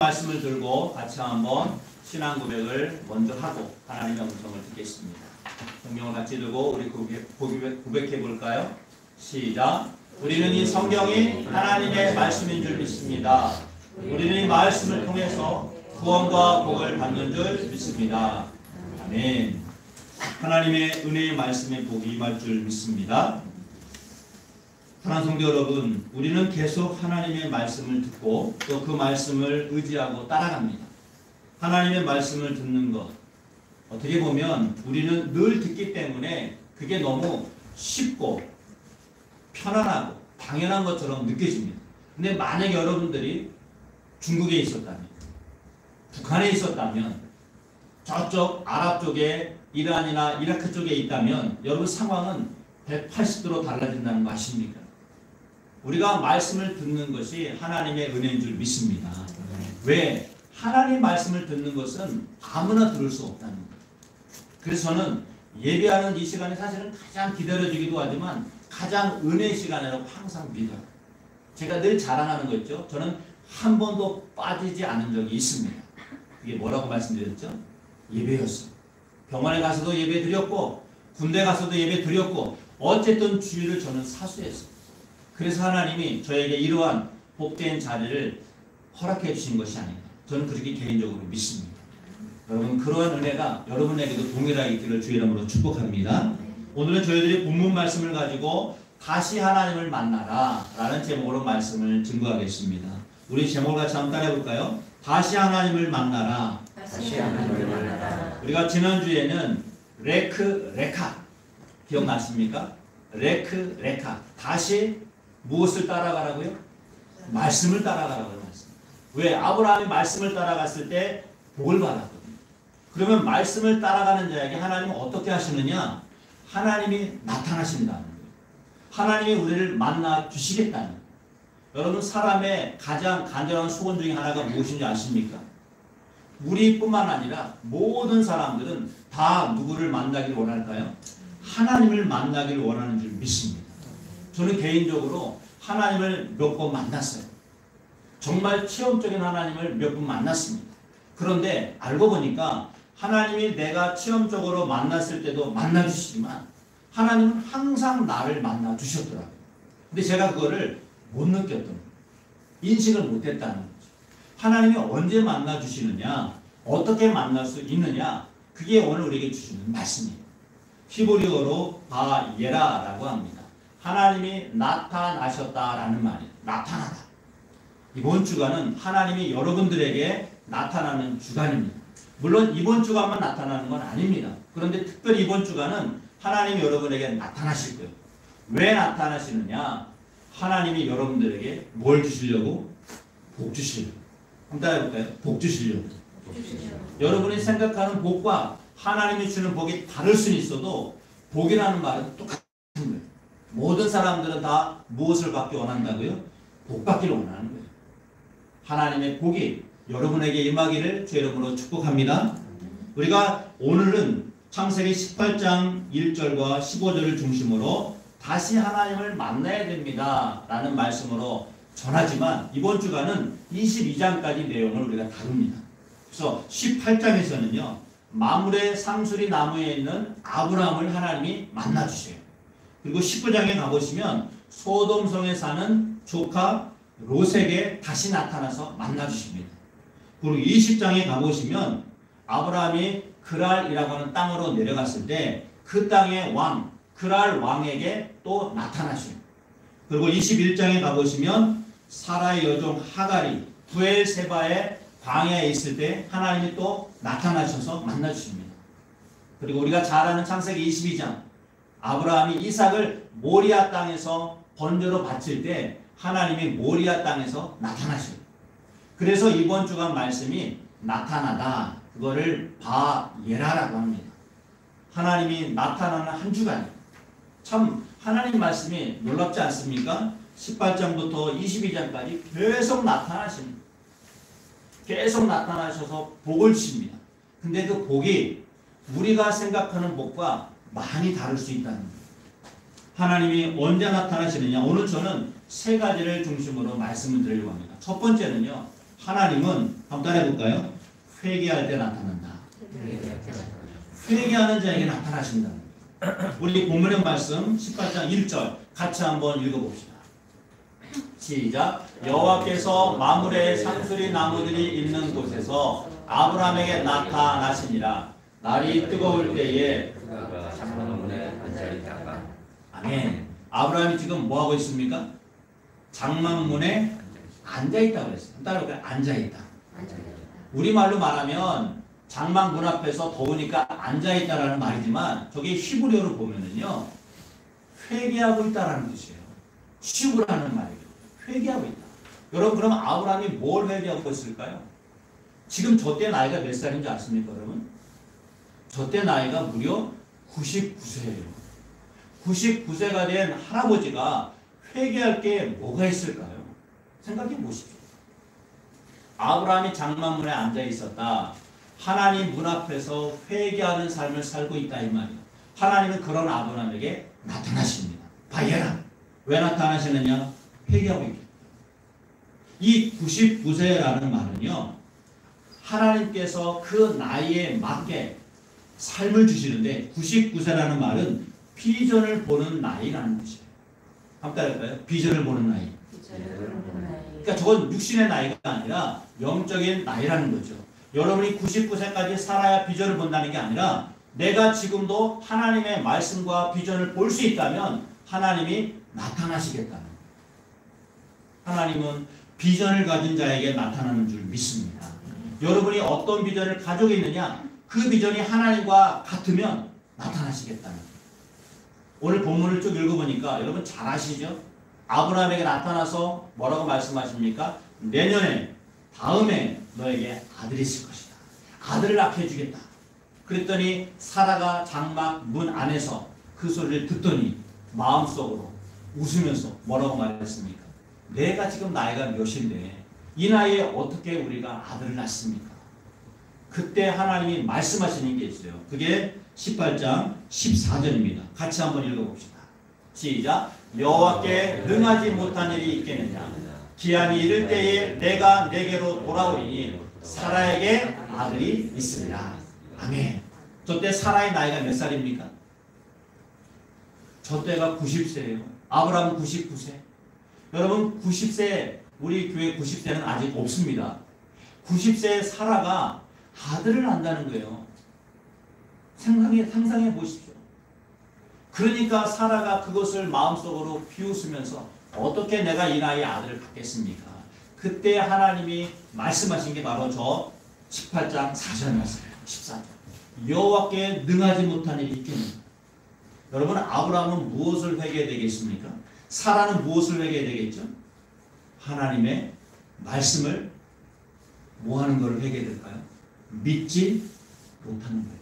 말씀을 들고 같이 한번 신앙 고백을 먼저 하고 하나님의 음성을 듣겠습니다. 성경을 같이 들고 우리 고백해 볼까요? 시작. 우리는 이 성경이 하나님의 말씀인 줄 믿습니다. 우리는 이 말씀을 통해서 구원과 복을 받는 줄 믿습니다. 아멘. 하나님의 은혜의 말씀에 복이 임할 줄 믿습니다. 사랑하는 성도 여러분, 우리는 계속 하나님의 말씀을 듣고 또 그 말씀을 의지하고 따라갑니다. 하나님의 말씀을 듣는 것, 어떻게 보면 우리는 늘 듣기 때문에 그게 너무 쉽고 편안하고 당연한 것처럼 느껴집니다. 근데 만약 여러분들이 중국에 있었다면, 북한에 있었다면, 저쪽 아랍 쪽에 이란이나 이라크 쪽에 있다면 여러분 상황은 180도로 달라진다는 거 아십니까? 우리가 말씀을 듣는 것이 하나님의 은혜인 줄 믿습니다. 왜? 하나님 말씀을 듣는 것은 아무나 들을 수 없다는 거예요. 그래서 저는 예배하는 이 시간이 사실은 가장 기다려지기도 하지만 가장 은혜의 시간이라고 항상 믿어요. 제가 늘 자랑하는 거 있죠. 저는 한 번도 빠지지 않은 적이 있습니다. 이게 뭐라고 말씀드렸죠? 예배였어요. 병원에 가서도 예배 드렸고 군대 가서도 예배 드렸고 어쨌든 주일을 저는 사수했어요. 그래서 하나님이 저에게 이러한 복된 자리를 허락해 주신 것이 아닌가. 저는 그렇게 개인적으로 믿습니다. 여러분 그러한 은혜가 여러분에게도 동일하게 있기를 주의 이름으로 축복합니다. 오늘은 저희들이 본문 말씀을 가지고 다시 하나님을 만나라 라는 제목으로 말씀을 증거하겠습니다. 우리 제목을 같이 한번 따라해 볼까요? 다시 하나님을 만나라. 다시 하나님을 만나라. 우리가 지난주에는 레카 기억나십니까? 레카 다시 무엇을 따라가라고요? 말씀을 따라가라고요. 말씀. 왜? 아브라함이 말씀을 따라갔을 때 복을 받았거든요. 그러면 말씀을 따라가는 자에게 하나님은 어떻게 하시느냐? 하나님이 나타나신다는 거예요. 하나님이 우리를 만나 주시겠다는 거예요. 여러분 사람의 가장 간절한 소원 중에 하나가 무엇인지 아십니까? 우리뿐만 아니라 모든 사람들은 다 누구를 만나기를 원할까요? 하나님을 만나기를 원하는 줄 믿습니다. 저는 개인적으로 하나님을 몇 번 만났어요. 정말 체험적인 하나님을 몇 번 만났습니다. 그런데 알고 보니까 하나님이 내가 체험적으로 만났을 때도 만나주시지만 하나님은 항상 나를 만나주셨더라고요. 근데 제가 그거를 못 느꼈던 거예요. 인식을 못했다는 거죠. 하나님이 언제 만나주시느냐, 어떻게 만날 수 있느냐, 그게 오늘 우리에게 주시는 말씀이에요. 히브리어로 바예라라고 합니다. 하나님이 나타나셨다라는 말이에요. 나타나다. 이번 주간은 하나님이 여러분들에게 나타나는 주간입니다. 물론 이번 주간만 나타나는 건 아닙니다. 그런데 특별히 이번 주간은 하나님이 여러분에게 나타나실 거예요. 왜 나타나시느냐? 하나님이 여러분들에게 뭘 주시려고? 복 주시려고. 한번 따라해볼까요? 복 주시려고. 여러분이 생각하는 복과 하나님이 주는 복이 다를 수는 있어도 복이라는 말은 똑같은 거예요. 모든 사람들은 다 무엇을 받기 원한다고요? 복 받기를 원하는 거예요. 하나님의 복이 여러분에게 임하기를 주 이름으로 축복합니다. 우리가 오늘은 창세기 18장 1절과 15절을 중심으로 다시 하나님을 만나야 됩니다 라는 말씀으로 전하지만 이번 주간은 22장까지 내용을 우리가 다룹니다. 그래서 18장에서는요 마물의 상수리 나무에 있는 아브라함을 하나님이 만나주세요. 그리고 19장에 가보시면 소돔성에 사는 조카 롯에게 다시 나타나서 만나주십니다. 그리고 20장에 가보시면 아브라함이 그랄이라고 하는 땅으로 내려갔을 때 그 땅의 왕 그랄 왕에게 또 나타나셔요. 그리고 21장에 가보시면 사라의 여종 하갈이 부엘세바의 광야에 있을 때 하나님이 또 나타나셔서 만나주십니다. 그리고 우리가 잘 아는 창세기 22장 아브라함이 이삭을 모리아 땅에서 번제로 바칠 때 하나님이 모리아 땅에서 나타나셔요. 그래서 이번 주간 말씀이 나타나다 그거를 바예라라고 합니다. 하나님이 나타나는 한 주간이에요. 참 하나님 말씀이 놀랍지 않습니까? 18장부터 22장까지 계속 나타나십니다. 계속 나타나셔서 복을 주십니다. 근데 그 복이 우리가 생각하는 복과 많이 다를 수 있다는 거예요. 하나님이 언제 나타나시느냐? 오늘 저는 세 가지를 중심으로 말씀을 드리려고 합니다. 첫 번째는요. 하나님은 한번 따라해볼까요? 회개할 때 나타난다. 회개하는 자에게 나타나신다. 우리 본문의 말씀 18장 1절 같이 한번 읽어봅시다. 시작. 여호와께서 마므레 상수리 나무들이 있는 곳에서 아브라함에게 나타나시니라. 날이 뜨거울 때에 그가 장막문에 앉아있다가. 아멘. 아브라함이 지금 뭐 하고 있습니까? 장막문에 앉아있다고 그랬어요. 따라볼까요? 앉아있다. 우리말로 말하면 장막 문 앞에서 더우니까 앉아있다라는 말이지만 저게 히브리어로 보면은요 회개하고 있다라는 뜻이에요. 쉬우라는 말이에요. 회개하고 있다. 여러분 그럼 아브라함이 뭘 회개하고 있을까요? 지금 저때 나이가 몇 살인지 아십니까 여러분? 저때 나이가 무려 99세예요. 99세가 된 할아버지가 회개할 게 뭐가 있을까요? 생각해 보십시오. 아브라함이 장막문에 앉아 있었다. 하나님 문 앞에서 회개하는 삶을 살고 있다 이 말이에요. 하나님은 그런 아브라함에게 나타나십니다. 봐야라. 왜 나타나시느냐? 회개하고 있기. 이 99세라는 말은요. 하나님께서 그 나이에 맞게 삶을 주시는데 99세라는 말은 비전을 보는 나이라는 뜻이에요. 한번 따라할까요? 비전을 보는 나이. 그러니까 저건 육신의 나이가 아니라 영적인 나이라는 거죠. 여러분이 99세까지 살아야 비전을 본다는 게 아니라 내가 지금도 하나님의 말씀과 비전을 볼 수 있다면 하나님이 나타나시겠다는 거예요. 하나님은 비전을 가진 자에게 나타나는 줄 믿습니다. 여러분이 어떤 비전을 가지고 있느냐 그 비전이 하나님과 같으면 나타나시겠다는 거예요. 오늘 본문을 쭉 읽어보니까 여러분 잘 아시죠? 아브라함에게 나타나서 뭐라고 말씀하십니까? 내년에 다음에 너에게 아들이 있을 것이다. 아들을 낳게 해주겠다. 그랬더니 사라가 장막 문 안에서 그 소리를 듣더니 마음속으로 웃으면서 뭐라고 말했습니까? 내가 지금 나이가 몇인데 이 나이에 어떻게 우리가 아들을 낳습니까? 그때 하나님이 말씀하시는 게 있어요. 그게 18장 14절입니다. 같이 한번 읽어봅시다. 시작. 여호와께 능하지 못한 일이 있겠느냐? 기한이 이를 때에 내가 내게로 돌아오리니 사라에게 아들이 있으리라. 아멘. 저때 사라의 나이가 몇 살입니까? 저때가 90세예요. 아브라함은 99세. 여러분 90세 우리 교회 90세는 아직 없습니다. 90세의 사라가 아들을 낳는다는 거예요. 상상해 보십시오. 그러니까 사라가 그것을 마음속으로 비웃으면서 어떻게 내가 이 나이에 아들을 갖겠습니까? 그때 하나님이 말씀하신 게 바로 저 18장 4절 말씀이에요. 14절. 여호와께 능하지 못한 일이 있겠는가? 여러분 아브라함은 무엇을 회개해야 되겠습니까? 사라는 무엇을 회개해야 되겠죠? 하나님의 말씀을 뭐 하는 것을 회개해야 될까요? 믿지 못하는 거예요.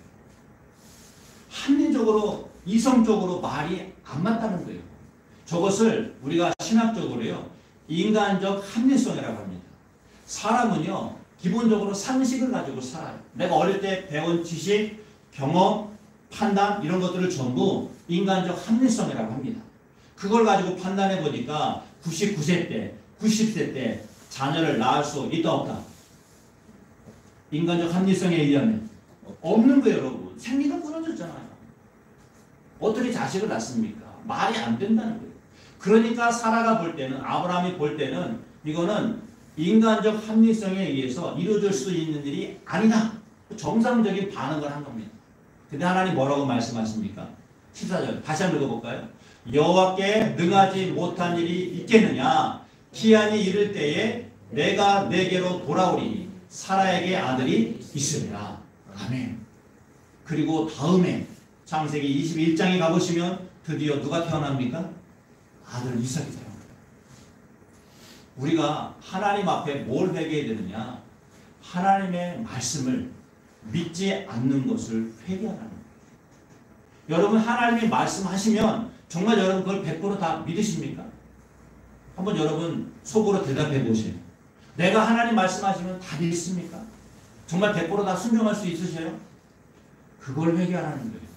합리적으로 이성적으로 말이 안 맞다는 거예요. 저것을 우리가 신학적으로요 인간적 합리성이라고 합니다. 사람은요 기본적으로 상식을 가지고 살아요. 내가 어릴 때 배운 지식, 경험, 판단 이런 것들을 전부 인간적 합리성이라고 합니다. 그걸 가지고 판단해 보니까 99세 때, 90세 때 자녀를 낳을 수 있다 없다? 인간적 합리성에 의하면 없는 거예요. 여러분. 생리가 끊어졌잖아요. 어떻게 자식을 낳습니까? 말이 안 된다는 거예요. 그러니까 사라가 볼 때는 아브라함이 볼 때는 이거는 인간적 합리성에 의해서 이루어질 수 있는 일이 아니다. 정상적인 반응을 한 겁니다. 근데 하나님 뭐라고 말씀하십니까? 14절 다시 한번 읽어볼까요? 여호와께 능하지 못한 일이 있겠느냐? 기한이 이를 때에 내가 내게로 돌아오리니 사라에게 아들이 있으리라. 아멘. 그리고 다음에 창세기 21장에 가보시면 드디어 누가 태어납니까? 아들 이삭이 태어납니다. 우리가 하나님 앞에 뭘 회개해야 되느냐? 하나님의 말씀을 믿지 않는 것을 회개하라는 거예요. 여러분 하나님이 말씀하시면 정말 여러분 그걸 100% 다 믿으십니까? 한번 여러분 속으로 대답해 보세요. 내가 하나님 말씀하시면 다 믿습니까? 정말 100% 다 순종할 수 있으세요? 그걸 회개하라는 거예요.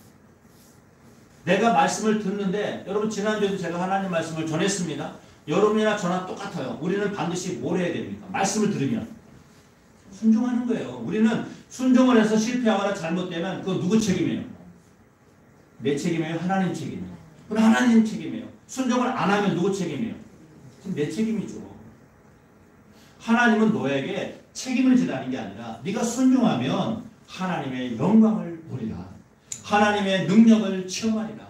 내가 말씀을 듣는데 여러분 지난주에도 제가 하나님 말씀을 전했습니다. 여러분이나 저나 똑같아요. 우리는 반드시 뭘 해야 됩니까? 말씀을 들으면 순종하는 거예요. 우리는 순종을 해서 실패하거나 잘못되면 그거 누구 책임이에요? 내 책임이에요? 하나님 책임이에요? 그건 하나님 책임이에요. 순종을 안 하면 누구 책임이에요? 지금 내 책임이죠. 하나님은 너에게 책임을 지라는 게 아니라 네가 순종하면 하나님의 영광을 보리라. 하나님의 능력을 체험하리라.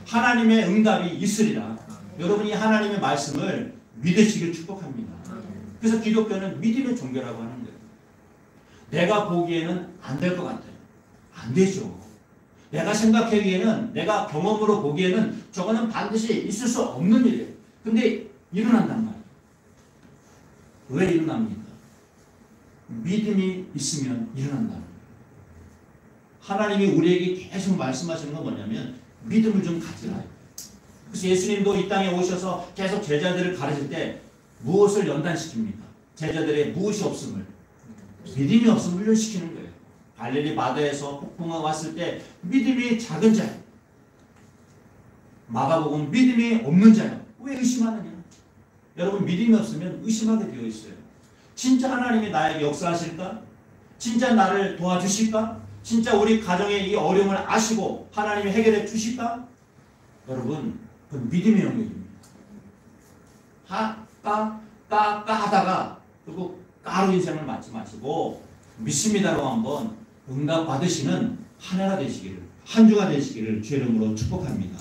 하나님의 응답이 있으리라. 여러분이 하나님의 말씀을 믿으시길 축복합니다. 그래서 기독교는 믿음의 종교라고 하는 거예요. 내가 보기에는 안 될 것 같아요. 안 되죠. 내가 생각하기에는, 내가 경험으로 보기에는 저거는 반드시 있을 수 없는 일이에요. 근데 일어난단 말이에요. 왜 일어납니까? 믿음이 있으면 일어난다는 거예요. 하나님이 우리에게 계속 말씀하시는 건 뭐냐면 믿음을 좀 가지라. 그래서 예수님도 이 땅에 오셔서 계속 제자들을 가르칠 때 무엇을 연단시킵니까? 제자들의 무엇이 없음을, 믿음이 없음을 훈련시키는 거예요. 갈릴리 바다에서 폭풍우가 왔을 때 믿음이 작은 자요. 마가복음 믿음이 없는 자요. 왜 의심하느냐? 여러분 믿음이 없으면 의심하게 되어 있어요. 진짜 하나님이 나에게 역사하실까? 진짜 나를 도와주실까? 진짜 우리 가정의 이 어려움을 아시고 하나님이 해결해 주실까? 여러분 그건 믿음의 영역입니다. 하다가 그리고 까로 인생을 맞지 마시고 믿습니다로 한번 응답 받으시는 한 해가 되시기를, 한 주가 되시기를 주의 이름으로 축복합니다.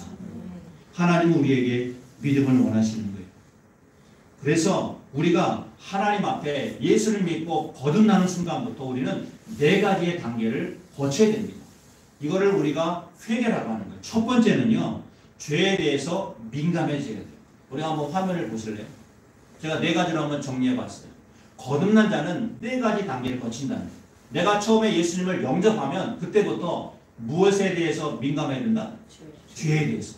하나님은 우리에게 믿음을 원하시는 거예요. 그래서 우리가 하나님 앞에 예수를 믿고 거듭나는 순간부터 우리는 4가지의 단계를 거쳐야 됩니다. 이거를 우리가 회개라고 하는 거예요. 첫 번째는요, 죄에 대해서 민감해져야 돼요. 우리가 한번 화면을 보실래요? 제가 4가지로 한번 정리해 봤어요. 거듭난 자는 4가지 단계를 거친다는 거예요. 내가 처음에 예수님을 영접하면 그때부터 무엇에 대해서 민감해야 된다? 죄에 대해서.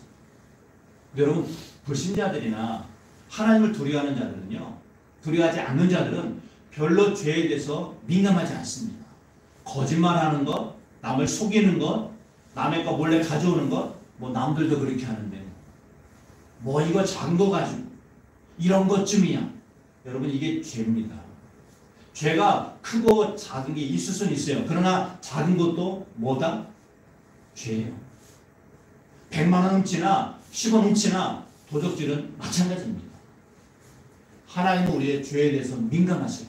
여러분 불신자들이나 하나님을 두려워하는 자들은요, 두려워하지 않는 자들은 별로 죄에 대해서 민감하지 않습니다. 거짓말하는 것, 남을 속이는 것, 남의 거 몰래 가져오는 것, 뭐 남들도 그렇게 하는데 뭐 이거 작은 거 가지고 이런 것쯤이야. 여러분 이게 죄입니다. 죄가 크고 작은 게 있을 수는 있어요. 그러나 작은 것도 뭐다? 죄예요. 100만 원 훔치나 10원 훔치나 도적질은 마찬가지입니다. 하나님은 우리의 죄에 대해서 민감하세요.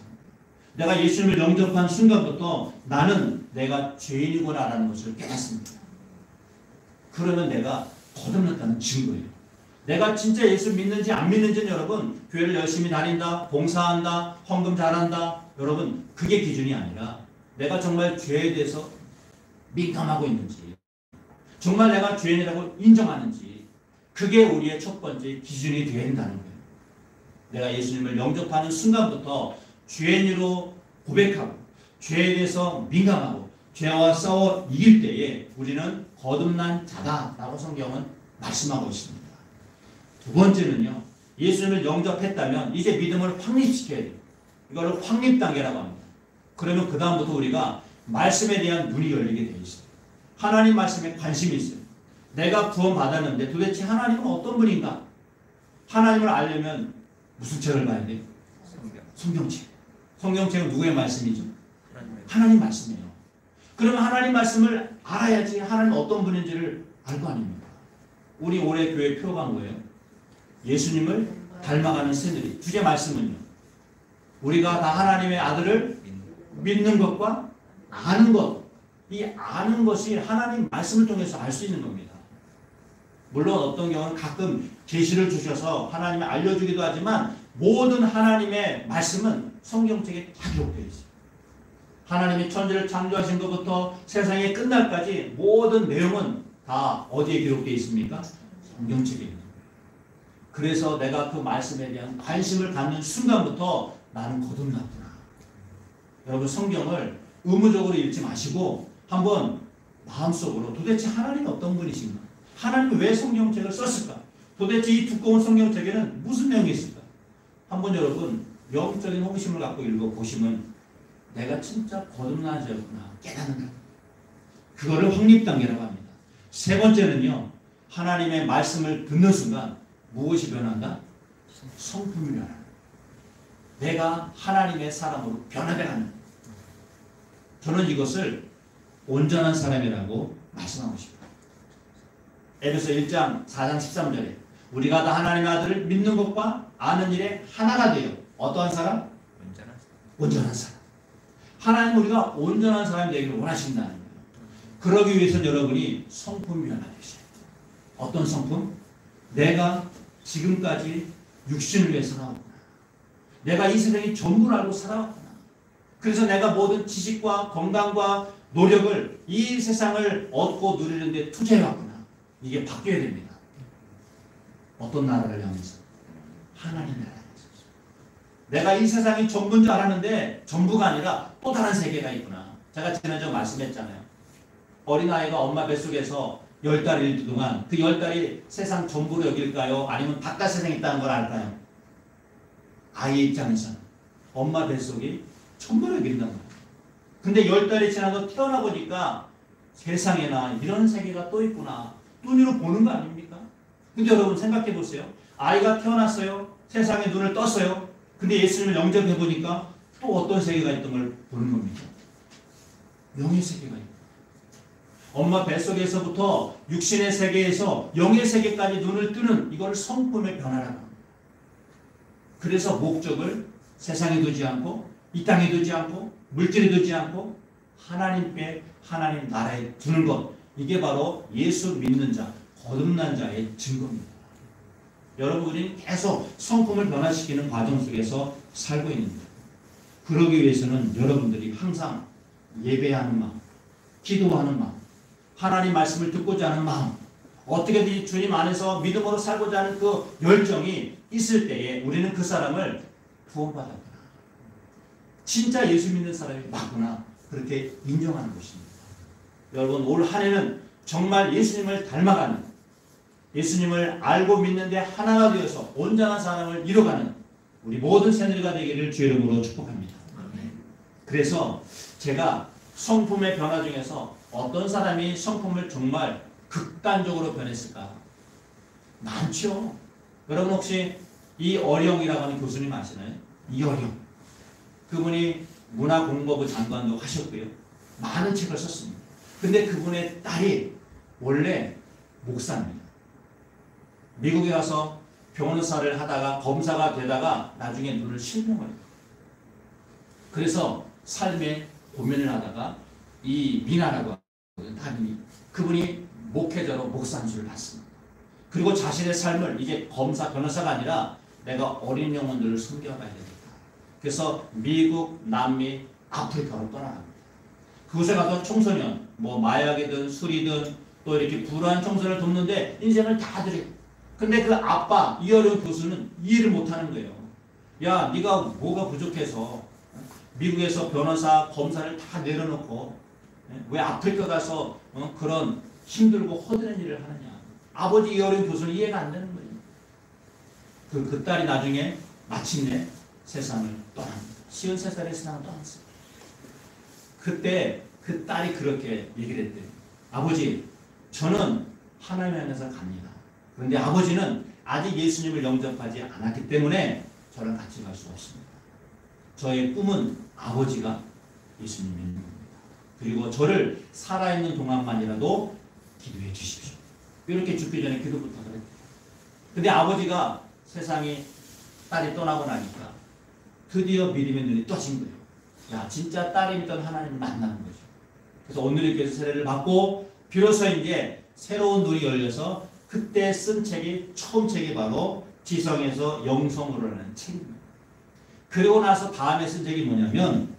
내가 예수님을 영접한 순간부터 나는 내가 죄인이구나라는 것을 깨닫습니다. 그러면 내가 거듭났다는 증거예요. 내가 진짜 예수 믿는지 안 믿는지는 여러분 교회를 열심히 다닌다, 봉사한다, 헌금 잘한다, 여러분 그게 기준이 아니라 내가 정말 죄에 대해서 민감하고 있는지, 정말 내가 죄인이라고 인정하는지, 그게 우리의 첫 번째 기준이 되어야 한다는 거예요. 내가 예수님을 영접하는 순간부터 죄인으로 고백하고 죄에 대해서 민감하고 죄와 싸워 이길 때에 우리는 거듭난 자다라고 성경은 말씀하고 있습니다. 두 번째는요, 예수님을 영접했다면 이제 믿음을 확립시켜야 돼요. 이걸 확립 단계라고 합니다. 그러면 그 다음부터 우리가 말씀에 대한 눈이 열리게 되어 있어요. 하나님 말씀에 관심이 있어요. 내가 구원 받았는데 도대체 하나님은 어떤 분인가? 하나님을 알려면 무슨 책을 봐야 돼요? 성경책. 성경책은 누구의 말씀이죠? 하나님 말씀이에요. 그러면 하나님 말씀을 알아야지 하나님 어떤 분인지를 알 거 아닙니까? 우리 올해 교회 표가 뭐예요? 예수님을 닮아가는 새누리. 주제 말씀은요, 우리가 다 하나님의 아들을 믿는 것과 아는 것, 이 아는 것이 하나님 말씀을 통해서 알 수 있는 겁니다. 물론 어떤 경우는 가끔 계시를 주셔서 하나님이 알려주기도 하지만 모든 하나님의 말씀은 성경책에 다 기록되어 있어요. 하나님이 천지를 창조하신 것부터 세상이 끝날까지 모든 내용은 다 어디에 기록되어 있습니까? 성경책에 있는 거예요. 그래서 내가 그 말씀에 대한 관심을 갖는 순간부터 나는 거듭났구나. 여러분 성경을 의무적으로 읽지 마시고 한번 마음속으로 도대체 하나님이 어떤 분이신가? 하나님이 왜 성경책을 썼을까? 도대체 이 두꺼운 성경책에는 무슨 내용이 있을까? 한번 여러분 영적인 호기심을 갖고 읽어보시면 내가 진짜 거듭난 자였구나 깨닫는 것. 그거를 확립 단계라고 합니다. 세 번째는요, 하나님의 말씀을 듣는 순간 무엇이 변한다? 성품이 변한다. 내가 하나님의 사람으로 변화되는. 저는 이것을 온전한 사람이라고 말씀하고 싶어요. 에베소 1장 4장 13절에 우리가 다 하나님의 아들을 믿는 것과 아는 일에 하나가 되어 어떠한 사람? 온전한 사람. 하나님 우리가 온전한 사람이 되기를 원하신다는 거예요. 그러기 위해서는 여러분이 성품이 변화되셔야 돼요. 어떤 성품? 내가 지금까지 육신을 위해 살아왔구나. 내가 이 세상이 전부를 알고 살아왔구나. 그래서 내가 모든 지식과 건강과 노력을 이 세상을 얻고 누리는 데 투자해왔구나. 이게 바뀌어야 됩니다. 어떤 나라를 향해서? 하나님 나라를 향해서. 내가 이 세상이 전부인 줄 알았는데 전부가 아니라 또 다른 세계가 있구나. 제가 지난주에 말씀했잖아요. 어린아이가 엄마 뱃속에서 10달 1주 동안 그 10달이 세상 전부로 여길까요? 아니면 바깥 세상에 있다는 걸 알까요? 아이의 입장에서는 엄마 뱃속이 전부로 여긴단 말이에요. 근데 10달이 지나서 태어나 보니까 세상에나 이런 세계가 또 있구나. 눈으로 보는 거 아닙니까? 근데 여러분 생각해 보세요. 아이가 태어났어요. 세상에 눈을 떴어요. 근데 예수님을 영접해 보니까 또 어떤 세계가 있던 걸 보는 겁니다. 영의 세계가 있고 엄마 뱃속에서부터 육신의 세계에서 영의 세계까지 눈을 뜨는 이걸 성품의 변화라고 합니다. 그래서 목적을 세상에 두지 않고 이 땅에 두지 않고 물질에 두지 않고 하나님께 하나님 나라에 두는 것, 이게 바로 예수 믿는 자, 거듭난 자의 증거입니다. 여러분, 우리는 계속 성품을 변화시키는 과정 속에서 살고 있습니다. 그러기 위해서는 여러분들이 항상 예배하는 마음, 기도하는 마음, 하나님 말씀을 듣고자 하는 마음, 어떻게든 주님 안에서 믿음으로 살고자 하는 그 열정이 있을 때에 우리는 그 사람을 구원받았구나. 진짜 예수 믿는 사람이 맞구나. 그렇게 인정하는 것입니다. 여러분, 올 한 해는 정말 예수님을 닮아가는, 예수님을 알고 믿는데 하나가 되어서 온전한 사람을 이뤄가는 우리 모든 새누리가 되기를 주의 이름으로 축복합니다. 그래서 제가 성품의 변화 중에서 어떤 사람이 성품을 정말 극단적으로 변했을까? 많죠. 여러분 혹시 이어령이라고 하는 교수님 아시나요? 이어령. 그분이 문화공보부 장관도 하셨고요. 많은 책을 썼습니다. 근데 그분의 딸이 원래 목사입니다. 미국에 가서 변호사를 하다가 검사가 되다가 나중에 눈을 실명을 해요. 그래서 삶에 고민을 하다가 이 미나라고 하는 그분이 목회자로 목사 안수를 받습니다. 그리고 자신의 삶을 이게 검사 변호사가 아니라 내가 어린 영혼들을 섬겨가야 되겠다. 그래서 미국, 남미, 아프리카로 떠나갑니다. 그곳에 가서 청소년, 뭐 마약이든 술이든 또 이렇게 불우한 청소년을 돕는데 인생을 다 드려. 근데 그 아빠 이어령 교수는 이해를 못하는 거예요. 야, 네가 뭐가 부족해서 미국에서 변호사, 검사를 다 내려놓고 왜 아프리카 가서 그런 힘들고 허드렛 일을 하느냐. 아버지 이어령 교수는 이해가 안 되는 거예요. 그 딸이 나중에 마침내 세상을 떠납니다. 53살에 세상을 떠났어요. 그때 그 딸이 그렇게 얘기를 했대요. 아버지, 저는 하나님 안에서 갑니다. 그런데 아버지는 아직 예수님을 영접하지 않았기 때문에 저랑 같이 갈 수 없습니다. 저의 꿈은 아버지가 예수님 믿는 겁니다. 그리고 저를 살아있는 동안만이라도 기도해 주십시오. 이렇게 죽기 전에 기도 부탁을 했대요. 근데 아버지가 세상에 딸이 떠나고 나니까 드디어 믿음의 눈이 떠진 거예요. 야, 진짜 딸이 믿던 하나님을 만나는 거죠. 그래서 오늘의 세례를 받고 비로소 이제 새로운 눈이 열려서 그때 쓴 책이 처음 책이 바로 지성에서 영성으로라는 책입니다. 그리고 나서 다음에 쓴 책이 뭐냐면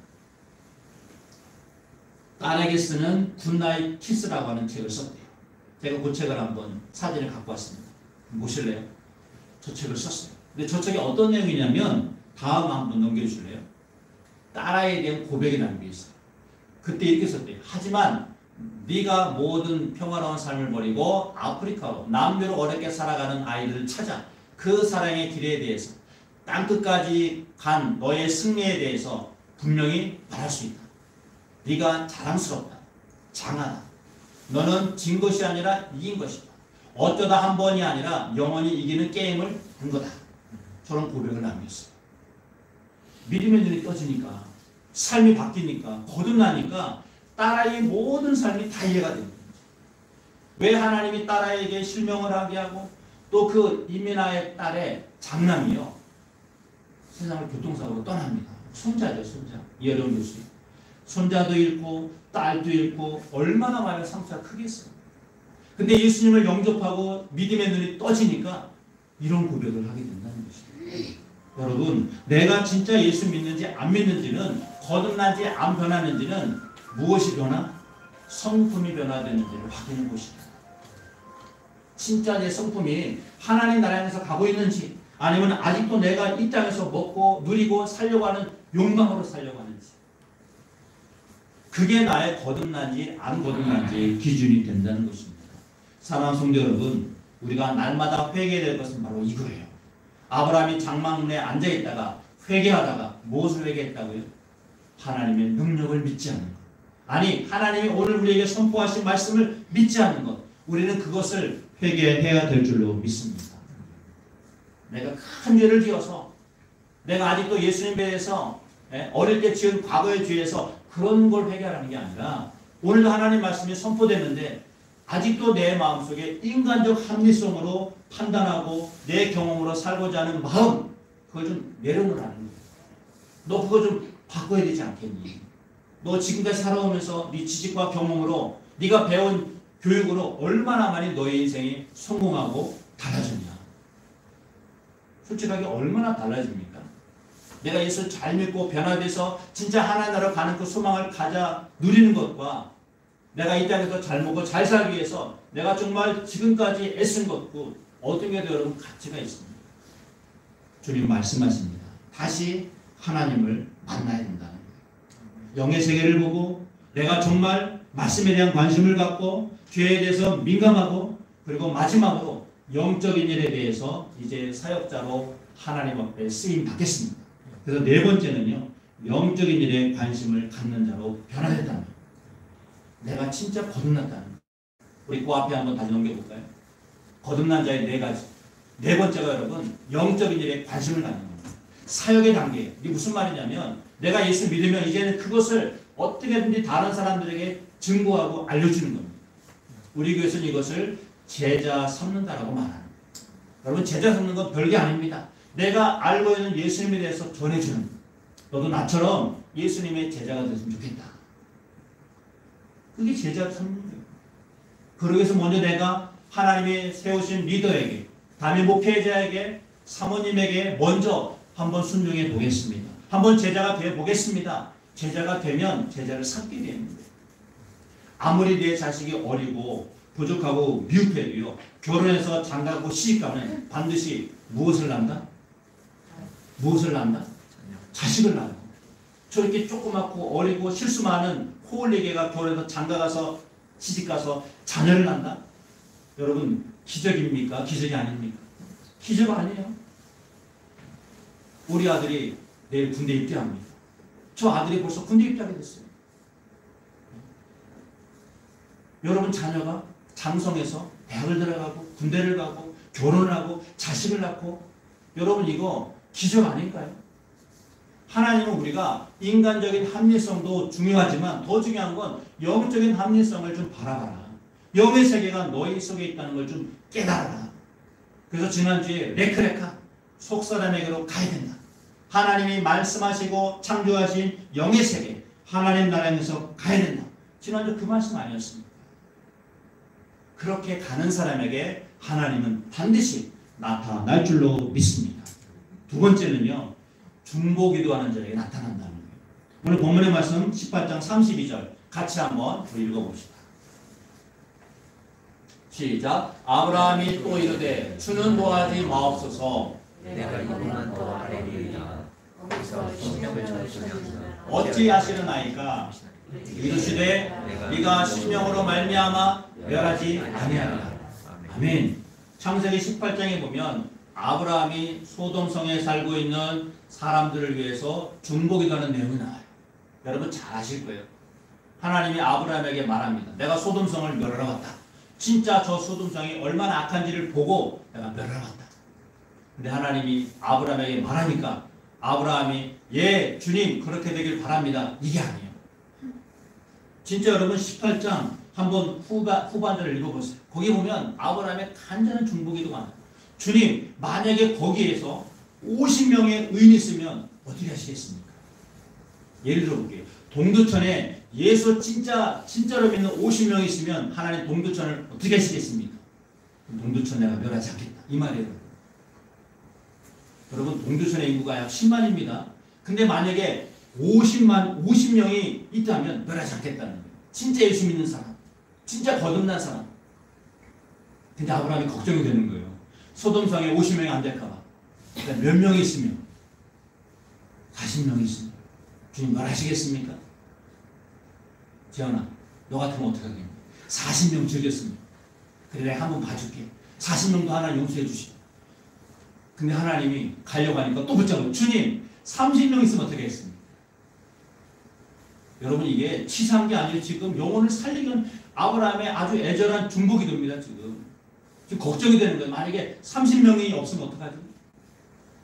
딸에게 쓰는 굿나잇 키스라고 하는 책을 썼대요. 제가 그 책을 한번 사진을 갖고 왔습니다. 보실래요? 저 책을 썼어요. 근데 저 책이 어떤 내용이냐면 다음 한번 넘겨주실래요? 딸아이에 대한 고백이 남겨있어요. 그때 이렇게 썼대요. 하지만 네가 모든 평화로운 삶을 버리고 아프리카로 남미로 어렵게 살아가는 아이들을 찾아 그 사랑의 길에 대해서 땅끝까지 간 너의 승리에 대해서 분명히 말할 수 있다. 네가 자랑스럽다. 장하다. 너는 진 것이 아니라 이긴 것이다. 어쩌다 한 번이 아니라 영원히 이기는 게임을 한 거다. 저런 고백을 남겼어요. 믿음의 눈이 떠지니까 삶이 바뀌니까, 거듭나니까 딸아이의 모든 삶이 다 이해가 됩니다. 왜 하나님이 딸아이에게 실명을 하게 하고 또 그 이민아의 딸의 장남이요, 세상을 교통사고로 떠납니다. 손자죠, 손자. 이어령 교수. 손자도 잃고 딸도 잃고 얼마나 많은 상처가 크겠어요. 근데 예수님을 영접하고 믿음의 눈이 떠지니까 이런 고백을 하게 된다는 것입니다. 여러분, 내가 진짜 예수 믿는지 안 믿는지는, 거듭난지 안 변하는지는 무엇이 변화? 성품이 변화되는지를 확인해 보시다. 진짜 내 성품이 하나님 나라에서 가고 있는지, 아니면 아직도 내가 이 땅에서 먹고 누리고 살려고 하는 욕망으로 살려고 하는지, 그게 나의 거듭난지 안 거듭난지 기준이 된다는 것입니다. 사랑하는 성도 여러분, 우리가 날마다 회개해야 될 것은 바로 이거예요. 아브라함이 장막문에 앉아있다가 회개하다가 무엇을 회개했다고요? 하나님의 능력을 믿지 않는 것. 아니, 하나님이 오늘 우리에게 선포하신 말씀을 믿지 않는 것. 우리는 그것을 회개해야 될 줄로 믿습니다. 내가 큰 죄를 지어서, 내가 아직도 예수님에 대해서 어릴 때 지은 과거의 죄에서 그런 걸 회개하라는 게 아니라, 오늘도 하나님 말씀이 선포되는데 아직도 내 마음속에 인간적 합리성으로 판단하고 내 경험으로 살고자 하는 마음, 그걸 좀 내려놓으라는 거예요. 너 그거 좀 바꿔야 되지 않겠니? 너 지금까지 살아오면서 네 지식과 경험으로 네가 배운 교육으로 얼마나 많이 너의 인생이 성공하고 달라졌냐? 솔직하게 얼마나 달라집니까? 내가 예수를 잘 믿고 변화돼서 진짜 하나님 나라로 가는 그 소망을 가져 누리는 것과 내가 이 땅에서 잘 먹고 잘 살기 위해서 내가 정말 지금까지 애쓴 것과 어떤 게 여러분 가치가 있습니다. 주님 말씀하십니다. 다시 하나님을 만나야 된다는 거예요. 영의 세계를 보고 내가 정말 말씀에 대한 관심을 갖고 죄에 대해서 민감하고, 그리고 마지막으로 영적인 일에 대해서 이제 사역자로 하나님 앞에 쓰임 받겠습니다. 그래서 네 번째는요, 영적인 일에 관심을 갖는 자로 변화했다는 거예요. 내가 진짜 거듭났다는 거예요. 우리 그 앞에 한번 다시 넘겨볼까요? 거듭난 자의 네 가지. 네 번째가 여러분, 영적인 일에 관심을 갖는 겁니다. 사역의 단계예요. 이게 무슨 말이냐면, 내가 예수 믿으면 이제는 그것을 어떻게든지 다른 사람들에게 증거하고 알려주는 겁니다. 우리 교회에서는 이것을 제자 삼는다라고 말하는 거예요. 여러분, 제자 삼는 건 별게 아닙니다. 내가 알고 있는 예수님에 대해서 전해주는 거예요. 너도 나처럼 예수님의 제자가 됐으면 좋겠다. 그게 제자 삼는 거예요. 그러기 위해서 먼저 내가 하나님이 세우신 리더에게, 다음에 목회자에게, 사모님에게 먼저 한번 순종해 보겠습니다. 한번 제자가 되어 보겠습니다. 제자가 되면 제자를 삼게 되는 거예요. 아무리 내 자식이 어리고 부족하고 미흡해도요, 결혼해서 장가고 시집가면 반드시 무엇을 낳는다? 무엇을 낳는다? 자식을 낳는다. 저렇게 조그맣고 어리고 실수 많은 호울리개가 결혼해서 장가가서 시집가서 자녀를 낳는다? 여러분, 기적입니까? 기적이 아닙니까? 기적 아니에요. 우리 아들이 내일 군대 입대합니다. 저 아들이 벌써 군대 입대하게 됐어요. 여러분 자녀가 장성해서 대학을 들어가고 군대를 가고 결혼을 하고 자식을 낳고, 여러분 이거 기적 아닐까요? 하나님은 우리가 인간적인 합리성도 중요하지만 더 중요한 건 영적인 합리성을 좀 바라봐라. 영의 세계가 너희 속에 있다는 걸 좀 깨달아라. 그래서 지난주에 레크레카, 속사람에게로 가야 된다. 하나님이 말씀하시고 창조하신 영의 세계, 하나님 나라에서 가야 된다. 지난주 그 말씀 아니었습니까? 그렇게 가는 사람에게 하나님은 반드시 나타날 줄로 믿습니다. 두 번째는요, 중보기도하는 자에게 나타난다는 거예요. 오늘 본문의 말씀 18장 32절 같이 한번 읽어봅시다. 시작. 아브라함이 또 이르되 주는 도하지 마옵소서. 내가 이분만 더 아뢰리이다. 거기서 심령을 전수하면서 어찌 하시려나이까? 이르시되 네가 심령으로 말미암아 멸하지 아니하리라. 아멘. 창세기 18장에 보면 아브라함이 소돔성에 살고 있는 사람들을 위해서 중보기도하는 내용이 나와요. 여러분 잘 아실 거예요. 하나님이 아브라함에게 말합니다. 내가 소돔성을 멸하러 왔다. 진짜 저 소돔성이 얼마나 악한지를 보고 내가 멸하러 왔다. 근데 하나님이 아브라함에게 말하니까 아브라함이 예, 주님 그렇게 되길 바랍니다. 이게 아니에요. 진짜 여러분 18장 한번 후반절을 읽어보세요. 거기 보면 아브라함의 간절한 중보기도가 많아요. 주님 만약에 거기에서 50명의 의인이 있으면 어떻게 하시겠습니까? 예를 들어볼게요. 동두천에 예수 진짜로 믿는 50명이 있으면 하나님 동두천을 어떻게 하시겠습니까? 동두천 내가 멸하지 않겠다. 이 말이에요. 여러분 동두천의 인구가 약 10만입니다. 근데 만약에 50명이 있다면 멸하지 않겠다는 거예요. 진짜 예수 믿는 사람. 진짜 거듭난 사람. 근데 아브라함이 걱정이 되는 거예요. 소돔성에 50명이 안 될까 봐. 그러니까 몇 명이 있으면 40명이 있으면 주님 멸하시겠습니까? 재현아 너 같으면 어떻게 하겠니? 40명 죽였습니다. 그래 내가 한번 봐줄게. 40명도 하나님 용서해 주시고. 근데 하나님이 가려고 하니까 또 붙잡고 주님 30명 있으면 어떻게 하겠습니까? 여러분 이게 치사한 게 아니에요. 지금 영혼을 살리기 위한 아브라함의 아주 애절한 중보기도입니다. 지금 걱정이 되는 거예요. 만약에 30명이 없으면 어떡하지?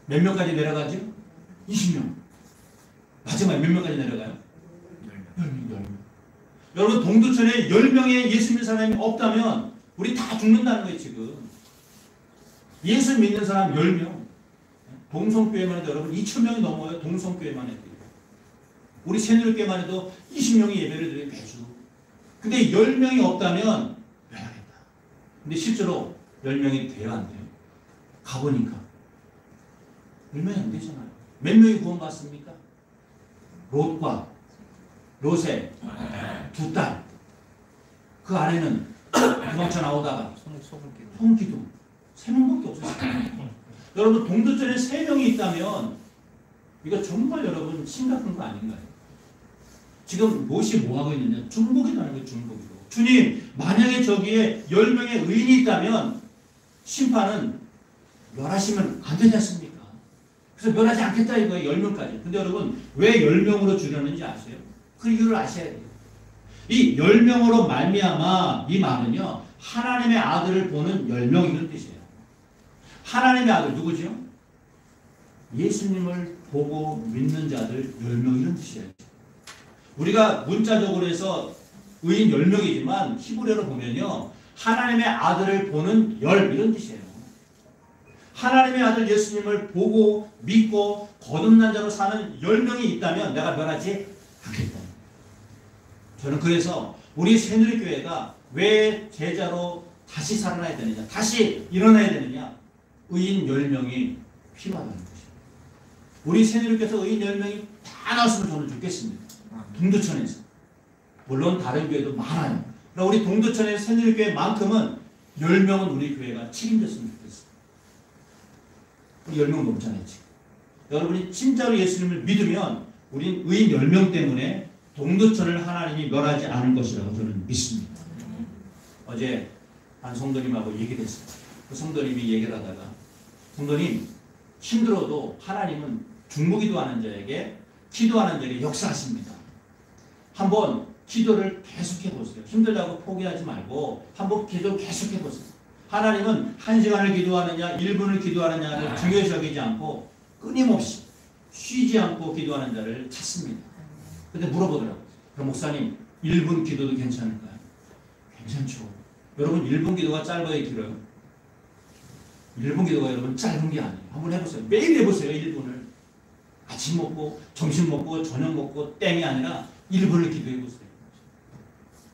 몇 명까지 내려가죠? 20명. 마지막에 몇 명까지 내려가요? 10명. 여러분 동두천에 10명의 예수 믿는 사람이 없다면 우리 다 죽는다는 거예요. 지금 예수 믿는 사람 10명. 동성교회만 해도 여러분 2,000명이 넘어요. 동성교회만 해도. 우리 새누리교회만 해도 20명이 예배를 드려요. 매주. 근데 10명이 없다면 멸하겠다. 근데 실제로 10명이 돼야 안 돼요. 가보니까 10명이 안 되잖아요. 몇 명이 구원받습니까? 롯과 롯의 두 딸. 그 안에는 도망쳐 나오다가 소문기도 3명밖에 없었어요. 여러분 동두천에 3명이 있다면 이거 정말 여러분 심각한 거 아닌가요? 지금 롯이 뭐하고 있느냐? 중보기도 하는 거예요. 중보기도. 주님 만약에 저기에 10명의 의인이 있다면 심판은 멸하시면 안 되지 않습니까? 그래서 멸하지 않겠다 이거예요. 10명까지. 근데 여러분 왜 10명으로 줄였는지 아세요? 그 이유를 아셔야 돼요. 이 10명으로 말미암아 이 말은요. 하나님의 아들을 보는 10명 이런 뜻이에요. 하나님의 아들 누구죠? 예수님을 보고 믿는 자들 10명 이런 뜻이에요. 우리가 문자적으로 해서 의인 10명이지만 히브리어로 보면요. 하나님의 아들을 보는 이런 뜻이에요. 하나님의 아들 예수님을 보고 믿고 거듭난 자로 사는 10명이 있다면 내가 멸하지 않겠다. 저는 그래서 우리 새누리교회가 왜 제자로 다시 살아나야 되느냐, 다시 일어나야 되느냐, 의인 10명이 필요하다는 것이죠. 우리 새누리교회에서 의인 10명이 다 나왔으면 저는 좋겠습니다. 동두천에서. 물론 다른 교회도 많아요. 그러나 우리 동두천의 새누리교회만큼은 10명은 우리 교회가 책임졌으면 좋겠어요. 우리 10명 넘잖아요 지금. 여러분이 진짜로 예수님을 믿으면 우린 의인 10명 때문에 동두천을 하나님이 멸하지 않을 것이라고 저는 믿습니다. 어제 한 성도님하고 얘기했어요. 그 성도님이 얘기를 하다가 성도님 힘들어도 하나님은 중보기도하는 자에게 기도하는 자에게 역사하십니다. 한번 기도를 계속해보세요. 힘들다고 포기하지 말고 한번 기도 계속해보세요. 하나님은 1시간을 기도하느냐 1분을 기도하느냐를 중요시 여기지 않고 끊임없이 쉬지 않고 기도하는 자를 찾습니다. 근데 물어보더라고요. 그럼 목사님 1분 기도도 괜찮을까요? 괜찮죠. 여러분 1분 기도가 짧아요 길어요? 1분 기도가 여러분 짧은 게 아니에요. 한번 해보세요. 매일 해보세요. 1분을. 아침 먹고 점심 먹고 저녁 먹고 땡이 아니라 1분을 기도해보세요.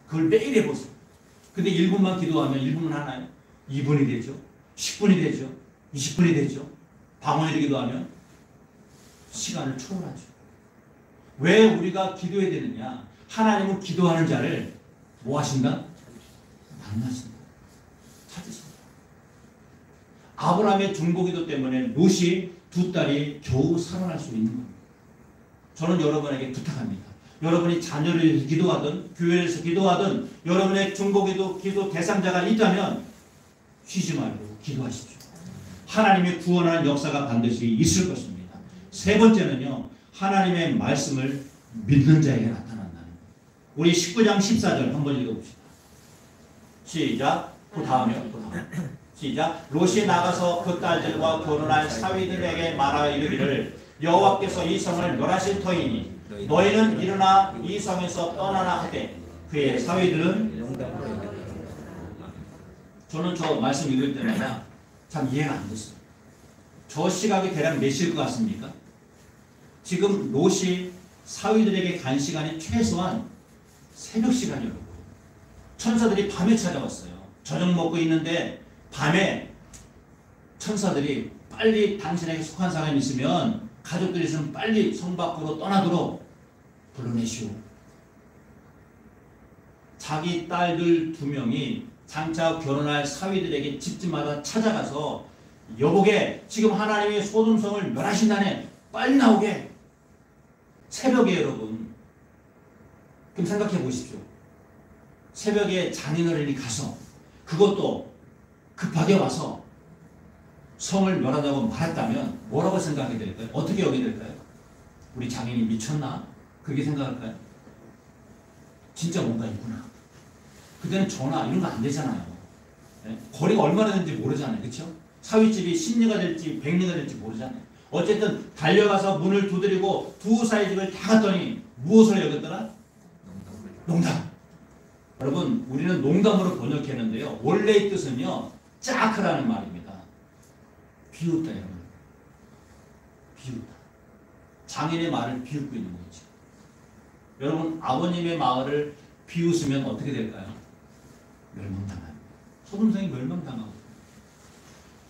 그걸 매일 해보세요. 근데 1분만 기도하면 1분은 하나요? 2분이 되죠. 10분이 되죠. 20분이 되죠. 방언을 기도하면 시간을 초월하죠. 왜 우리가 기도해야 되느냐? 하나님은 기도하는 자를 뭐 하신다? 만나신다. 찾으신다. 아브라함의 중보기도 때문에 롯이 두 딸이 겨우 살아날 수 있는 겁니다. 저는 여러분에게 부탁합니다. 여러분이 자녀를 위해서 기도하든 교회에서 기도하든 여러분의 중보기도 기도 대상자가 있다면 쉬지 말고 기도하십시오. 하나님의 구원하는 역사가 반드시 있을 것입니다. 세 번째는요. 하나님의 말씀을 믿는 자에게 나타난다는 거예요. 우리 19장 14절 한번 읽어봅시다. 시작. 그 다음에 시작. 롯이 나가서 그 딸들과 결혼할 사위들에게 말하여 이르기를 여호와께서 이 성을 멸하실 터이니 너희는 일어나 이 성에서 떠나라 하되 그의 사위들은 농담으로 여겼다. 저는 저 말씀 읽을 때마다 참 이해가 안 됐어요. 저 시각이 대략 몇 시일 것 같습니까? 지금 롯이 사위들에게 간 시간이 최소한 새벽 시간이라고. 천사들이 밤에 찾아왔어요. 저녁 먹고 있는데 밤에 천사들이 빨리 당신에게 속한 사람이 있으면 가족들이 있으면 빨리 성 밖으로 떠나도록 불러내시오. 자기 딸들 2명이 장차 결혼할 사위들에게 집집마다 찾아가서 여보게 지금 하나님이 소돔성을 멸하신다네 빨리 나오게. 새벽에 여러분 그럼 생각해 보십시오. 새벽에 장인어른이 가서 그것도 급하게 와서 성을 멸하다고 말했다면 뭐라고 생각이 될까요? 어떻게 여기 될까요? 우리 장인이 미쳤나? 그렇게 생각할까요? 진짜 뭔가 있구나. 그때는 전화 이런 거 안 되잖아요. 네? 거리가 얼마나 되는지 모르잖아요. 그렇죠? 사위집이 10리가 될지 100리가 될지 모르잖아요. 어쨌든 달려가서 문을 두드리고 두 사위집을 다 갔더니 무엇을 여겼더라? 농담. 여러분 우리는 농담으로 번역했는데요. 원래의 뜻은요. 짜크라는 말입니다. 비웃다 여러분. 비웃다. 장인의 말을 비웃고 있는 거죠. 여러분 아버님의 말을 비웃으면 어떻게 될까요? 멸망당합니다. 소돔성이 멸망당하고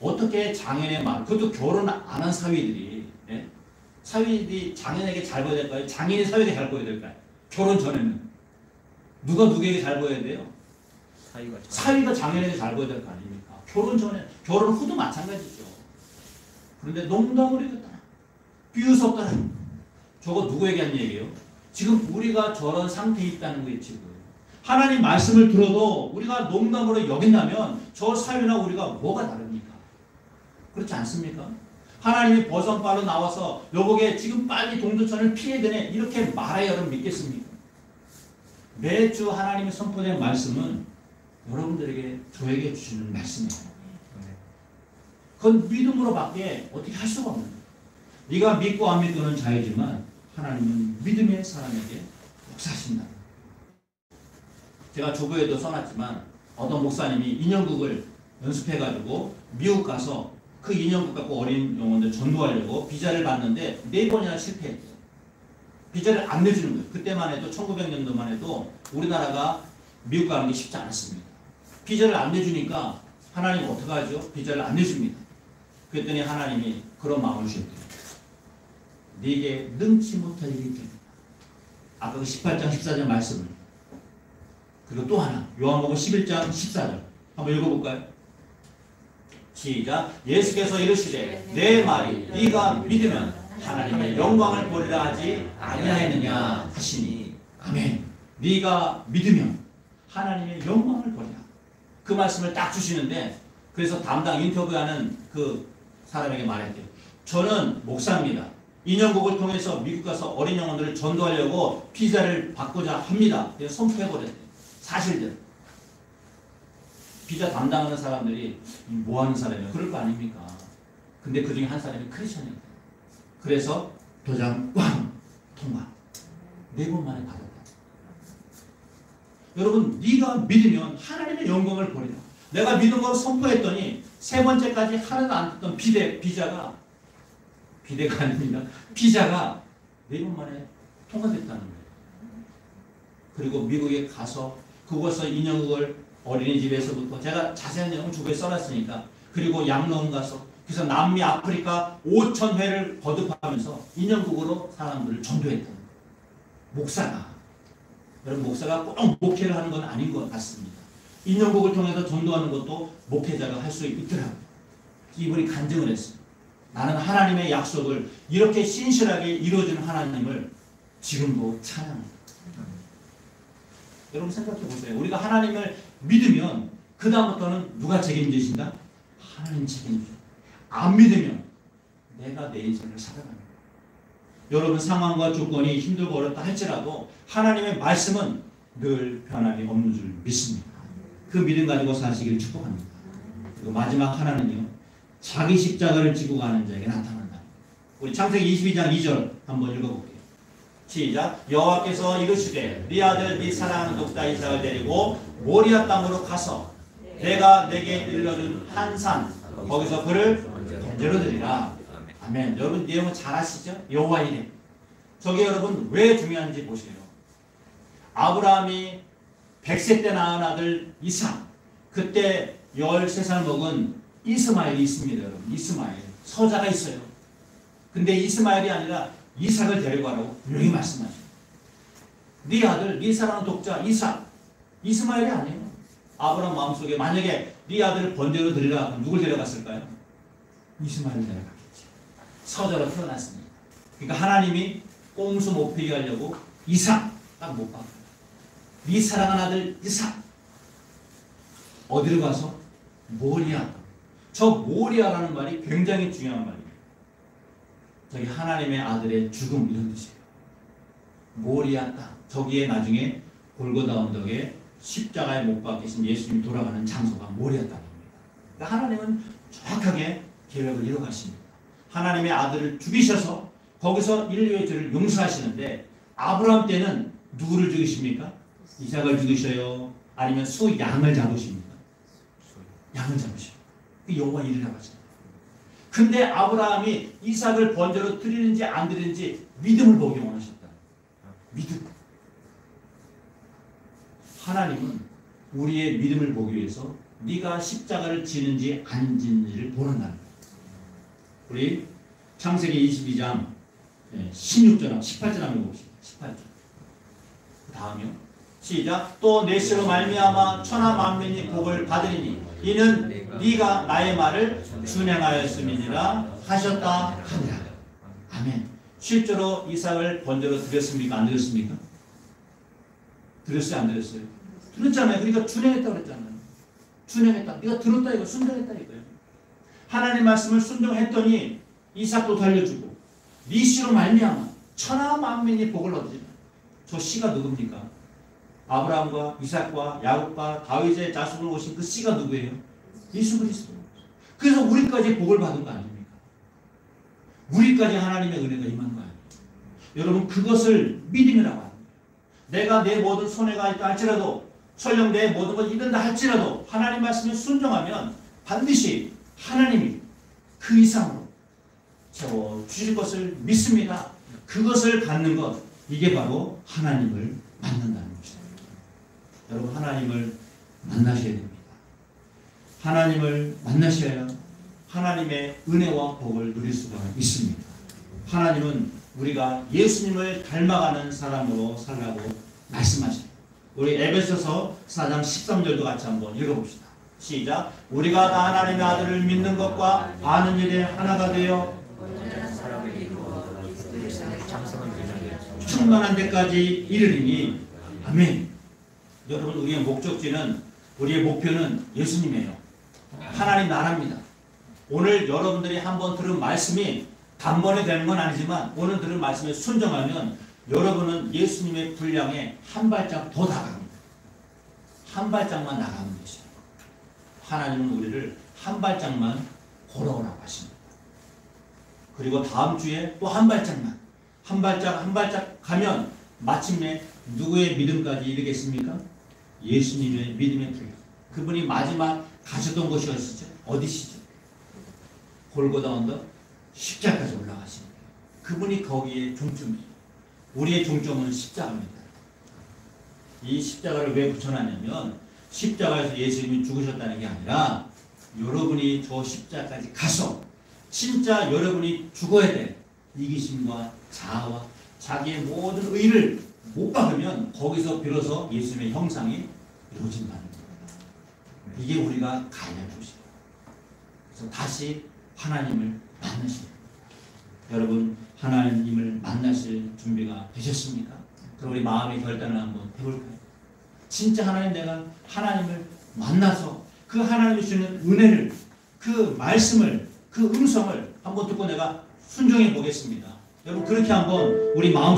어떻게 장인의 말, 그것도 결혼 안 한 사위들이 예? 사위들이 장인에게 잘 보여야 될까요? 장인이 사위에게 잘 보여야 될까요? 결혼 전에는 누가 누구에게 잘 보여야 돼요? 사위가 장인에게 잘 보여야 될 거 아닙니까? 결혼 전에, 결혼 후도 마찬가지죠. 그런데 농담을 해줬다. 비웃었다. 저거 누구에게 한 얘기예요? 지금 우리가 저런 상태에 있다는 거예요. 지금 하나님 말씀을 들어도 우리가 농담으로 여긴다면 저 사위나 우리가 뭐가 다릅니까? 그렇지 않습니까? 하나님이 버선발로 나와서 여보게 지금 빨리 동두천을 피해야 되네 이렇게 말해야 여러분 믿겠습니까? 매주 하나님이 선포된 말씀은 여러분들에게 저에게 주시는 말씀이에요. 그건 믿음으로밖에 어떻게 할 수가 없는 거예요. 네가 믿고 안 믿고는 자유지만 하나님은 믿음의 사람에게 역사하신다. 제가 조교에도 써놨지만 어떤 목사님이 인형극을 연습해가지고 미국 가서 그 인형극 갖고 어린 영혼들 전도하려고 비자를 받는데 4번이나 실패했대요. 비자를 안 내주는 거예요. 그때만 해도 1900년도만 해도 우리나라가 미국 가는 게 쉽지 않았습니다. 비자를 안 내주니까 하나님 어떻게 하죠? 비자를 안 내줍니다. 그랬더니 하나님이 그런 마음을 주셨대요. 네게 능치 못할 일이 있다. 아까 그 18장 14절 말씀을 그리고 또 하나 요한복음 11장 14절 한번 읽어볼까요? 시작. 예수께서 이르시되 내 말이 네가 믿으면 하나님의 영광을 보리라 하지 아니하였느냐 하시니 아멘. 네가 믿으면 하나님의 영광을 보리라. 그 말씀을 딱 주시는데 그래서 담당 인터뷰하는 그 사람에게 말했대요. 저는 목사입니다. 인형국을 통해서 미국 가서 어린 영혼들을 전도하려고 비자를 받고자 합니다. 그래서 선포해버렸대요. 사실대로. 비자 담당하는 사람들이 뭐하는 사람이에요? 그럴 거 아닙니까? 근데 그 중에 한 사람이 크리스천이에요. 그래서 도장 꽝! 통과. 4번 만에 받았다. 여러분 네가 믿으면 하나님의 영광을 보리라. 내가 믿은 걸 선포했더니 3번째까지 하나도 안 듣던 비자가 아닙니다. 비자가 4번 만에 통과됐다는 거예요. 그리고 미국에 가서 그곳에서 인형극을 어린이집에서부터 제가 자세한 내용을 주부에 써놨으니까 그리고 양로원 가서 그래서 남미 아프리카 5,000회를 거듭하면서 인형극으로 사람들을 전도했다는 거예요. 목사가 여러분 목사가 꼭 목회를 하는 건 아닌 것 같습니다. 인형극을 통해서 전도하는 것도 목회자가 할 수 있더라고요. 이분이 간증을 했어요. 나는 하나님의 약속을 이렇게 신실하게 이루어주는 하나님을 지금도 찬양합니다. 여러분 생각해 보세요. 우리가 하나님을 믿으면 그 다음부터는 누가 책임지신다? 하나님 책임져. 안 믿으면 내가 내 인생을 살아갑니다. 여러분 상황과 조건이 힘들고 어렵다 할지라도 하나님의 말씀은 늘 변함이 없는 줄 믿습니다. 그 믿음 가지고 사시기를 축복합니다. 그리고 마지막 하나는요. 자기 십자가를 지고 가는 자에게 나타난다. 우리 창세기 22장 2절 한번 읽어볼게요. 시작. 여호와께서 이르시되 네 아들 네 사랑하는 독자 이삭을 데리고 모리아 땅으로 가서 내가 내게 일러준 한 산 거기서 그를 번제로 드리라. 아멘. 여러분 내용은 잘 아시죠? 여호와 이레. 저게 여러분 왜 중요한지 보세요. 아브라함이 100세 때 낳은 아들 이삭, 그때 13살 먹은 이스마엘이 있습니다. 여러분 이스마엘 서자가 있어요. 근데 이스마엘이 아니라 이삭을 데려가라고 분명히 말씀하셔요. 네 아들 네 사랑하는 독자 이삭, 이스마엘이 아니에요. 아브라함 마음속에 만약에 네 아들을 번제로 드리라 그럼 누굴 데려갔을까요? 이스마엘을 데려갔겠지. 서자로 태어났습니다. 그러니까 하나님이 꼼수 못 피게 하려고 이삭 딱 못 박아요. 네 사랑하는 아들 이삭 어디로 가서? 모리아. 저 모리아라는 말이 굉장히 중요한 말이에요. 저기 하나님의 아들의 죽음 이런 뜻이에요. 모리아 땅. 저기에 나중에 골고다 언덕에 십자가에 못 박히신 예수님이 돌아가는 장소가 모리아 땅입니다. 그러니까 하나님은 정확하게 계획을 이뤄가십니다. 하나님의 아들을 죽이셔서 거기서 인류의 죄를 용서하시는데 아브라함 때는 누구를 죽이십니까? 이삭을 죽이셔요? 아니면 양을 잡으십니까? 양을 잡으셔요. 그 여호와 이르라고 하죠. 근데 아브라함이 이삭을 번제로 드리는지 안 드리는지 믿음을 보기 원하셨다. 믿음. 하나님은 우리의 믿음을 보기 위해서 네가 십자가를 지는지 안 지는지를 보는다는 거예요. 우리 창세기 22장 16절, 18절 한번 봅시다. 18절. 그 다음이요. 시작. 또 내시로 말미암아 천하 만민이 복을 받으리니 이는 네가 나의 말을 준행하였음이니라 하셨다 하니라. 아멘. 실제로 이삭을 번제로 드렸습니까? 안 드렸습니까? 드렸어요? 안 드렸어요? 들었잖아요. 그러니까 준행했다고 그랬잖아요. 준행했다. 네가 들었다 이거 순종했다 이거예요. 하나님 말씀을 순종했더니 이삭도 달려주고 네 씨로 말미암아 천하 만민이 복을 얻으리라. 저 씨가 누굽니까? 아브라함과 이삭과 야곱과 다윗의 자손을 오신 그 씨가 누구예요? 예수 그리스도. 그래서 우리까지 복을 받은 거 아닙니까? 우리까지 하나님의 은혜가 임한 거 아닙니까? 여러분 그것을 믿음이라고 합니다. 내가 내 모든 손해가 있다 할지라도 설령 내 모든 걸 잃는다 할지라도 하나님 말씀에 순종하면 반드시 하나님이 그 이상으로 채워주실 것을 믿습니다. 그것을 갖는 것, 이게 바로 하나님을 만난다는 것입니다. 여러분 하나님을 만나셔야 됩니다. 하나님을 만나셔야 하나님의 은혜와 복을 누릴 수가 있습니다. 하나님은 우리가 예수님을 닮아가는 사람으로 살라고 말씀하십니다. 우리 에베소서 4장 13절도 같이 한번 읽어봅시다. 시작. 우리가 다 하나님의 아들을 믿는 것과 아는 일에 하나가 되어 충만한 데까지 이르리니 아멘. 여러분 우리의 목적지는 우리의 목표는 예수님이에요. 하나님 나라입니다. 오늘 여러분들이 한번 들은 말씀이 단번에 되는 건 아니지만 오늘 들은 말씀에 순종하면 여러분은 예수님의 분량에 한 발짝 더 나갑니다. 한 발짝만 나가면 되죠. 하나님은 우리를 한 발짝만 걸어오라고 하십니다. 그리고 다음 주에 또 한 발짝만 한 발짝 가면 마침내 누구의 믿음까지 이르겠습니까? 예수님의 믿음의 분량. 그분이 마지막 가셨던 곳이 어디시죠? 어디시죠? 골고다 언덕 십자가까지 올라가십니다. 그분이 거기에 중점이에요. 우리의 중점은 십자가입니다. 이 십자가를 왜 붙여놨냐면 십자가에서 예수님이 죽으셨다는 게 아니라 여러분이 저 십자가까지 가서 진짜 여러분이 죽어야 될 이기심과 자아와 자기의 모든 의를 못 박으면 거기서 비로소 예수님의 형상이 이루어진다는 겁니다. 이게 우리가 가야 할 곳이에요. 그래서 다시 하나님을 만나셔야 됩니다. 여러분 하나님을 만나실 준비가 되셨습니까? 그럼 우리 마음의 결단을 한번 해볼까요? 진짜 하나님 내가 하나님을 만나서 그 하나님이 주시는 은혜를 그 말씀을 그 음성을 한번 듣고 내가 순종해 보겠습니다. 여러분 그렇게 한번 우리 마음